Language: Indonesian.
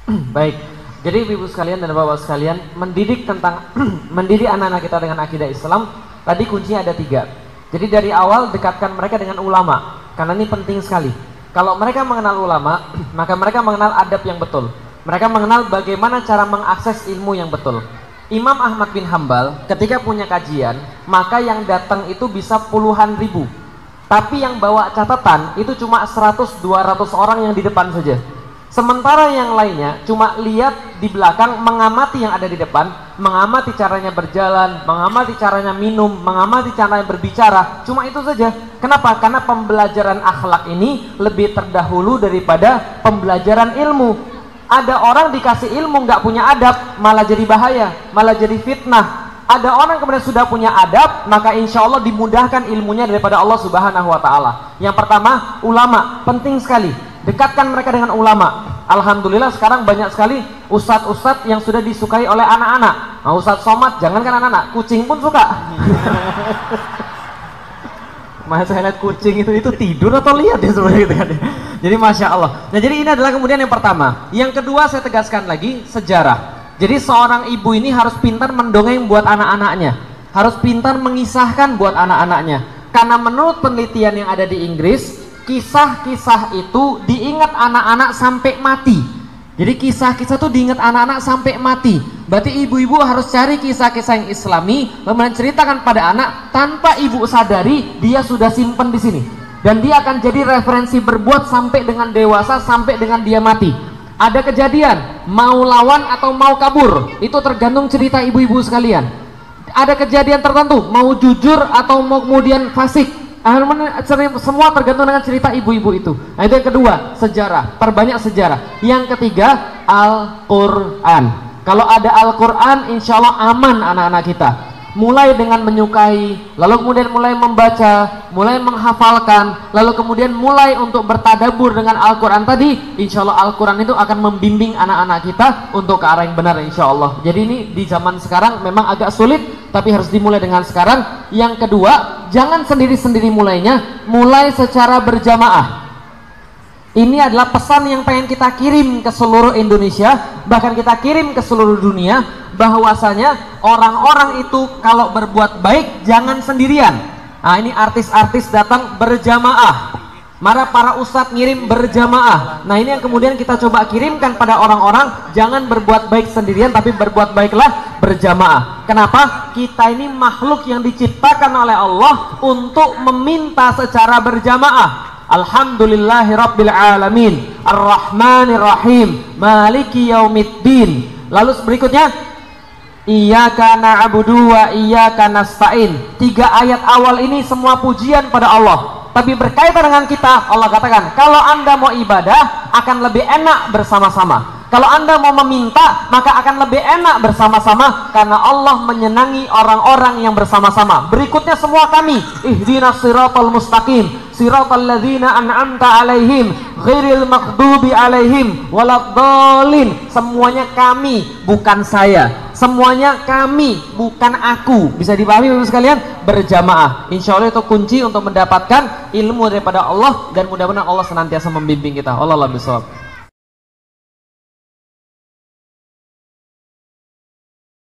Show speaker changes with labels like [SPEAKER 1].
[SPEAKER 1] Baik. Jadi ibu sekalian dan bapak sekalian, mendidik tentang mendidik anak-anak kita dengan akidah Islam, tadi kuncinya ada 3. Jadi dari awal dekatkan mereka dengan ulama, karena ini penting sekali. Kalau mereka mengenal ulama, maka mereka mengenal adab yang betul. Mereka mengenal bagaimana cara mengakses ilmu yang betul. Imam Ahmad bin Hambal ketika punya kajian, maka yang datang itu bisa puluhan ribu. Tapi yang bawa catatan itu cuma 100-200 orang yang di depan saja. Sementara yang lainnya cuma lihat di belakang, mengamati yang ada di depan, mengamati caranya berjalan, mengamati caranya minum, mengamati caranya berbicara. Cuma itu saja. Kenapa? Karena pembelajaran akhlak ini lebih terdahulu daripada pembelajaran ilmu. Ada orang dikasih ilmu nggak punya adab, malah jadi bahaya, malah jadi fitnah. Ada orang kemudian sudah punya adab, maka insya Allah dimudahkan ilmunya daripada Allah Subhanahu Wa Taala. Yang pertama, ulama, penting sekali. Dekatkan mereka dengan ulama. Alhamdulillah sekarang banyak sekali ustadz-ustadz yang sudah disukai oleh anak-anak. Nah, Ustadz Somad, jangankan anak-anak, kucing pun suka. Masa saya lihat kucing itu tidur atau lihat ya sebenarnya gitu kan. Jadi Masya Allah. Nah jadi ini adalah kemudian yang pertama. Yang kedua saya tegaskan lagi, sejarah. Jadi seorang ibu ini harus pintar mendongeng buat anak-anaknya, harus pintar mengisahkan buat anak-anaknya. Karena menurut penelitian yang ada di Inggris, kisah-kisah itu diingat anak-anak sampai mati. Jadi kisah-kisah itu diingat anak-anak sampai mati. Berarti ibu-ibu harus cari kisah-kisah yang islami, kemudian ceritakan pada anak tanpa ibu sadari dia sudah simpen di sini. Dan dia akan jadi referensi berbuat sampai dengan dewasa, sampai dengan dia mati. Ada kejadian mau lawan atau mau kabur, itu tergantung cerita ibu-ibu sekalian. Ada kejadian tertentu mau jujur atau mau kemudian fasik, semua tergantung dengan cerita ibu-ibu itu. Nah itu yang kedua, sejarah, perbanyak sejarah. Yang ketiga, Al-Quran. Kalau ada Al-Quran, insya Allah aman anak-anak kita. Mulai dengan menyukai, lalu kemudian mulai membaca, mulai menghafalkan, lalu kemudian mulai untuk bertadabur dengan Al-Quran tadi. Insya Allah Al-Quran itu akan membimbing anak-anak kita untuk ke arah yang benar insya Allah. Jadi ini di zaman sekarang memang agak sulit, tapi harus dimulai dengan sekarang. Yang kedua, jangan sendiri-sendiri mulainya, mulai secara berjamaah. Ini adalah pesan yang pengen kita kirim ke seluruh Indonesia, bahkan kita kirim ke seluruh dunia, bahwasanya orang-orang itu kalau berbuat baik jangan sendirian. Nah ini artis-artis datang berjamaah, para ustadz ngirim berjamaah. Nah ini yang kemudian kita coba kirimkan pada orang-orang, jangan berbuat baik sendirian, tapi berbuat baiklah berjamaah. Kenapa? Kita ini makhluk yang diciptakan oleh Allah untuk meminta secara berjamaah. Alhamdulillahi Rabbil Alamin, Ar-Rahmanir Rahim, Maliki Yaumiddin. Lalu berikutnya, Iyyaka na'budu wa iyyaka nasta'in. 3 ayat awal ini semua pujian pada Allah, tapi berkaitan dengan kita. Allah katakan, kalau anda mau ibadah akan lebih enak bersama-sama. Kalau anda mau meminta, maka akan lebih enak bersama-sama, karena Allah menyenangi orang-orang yang bersama-sama. Berikutnya semua kami, ihdinas siratal mustaqim, siratal ladzina an'amta alaihim, ghairil maghdubi alaihim waladdallin. Semuanya kami, bukan saya. Semuanya kami, bukan aku. Bisa dipahami Bapak sekalian? Berjamaah. Insya Allah itu kunci untuk mendapatkan ilmu daripada Allah, dan mudah-mudahan Allah senantiasa membimbing kita. Allah bisawab.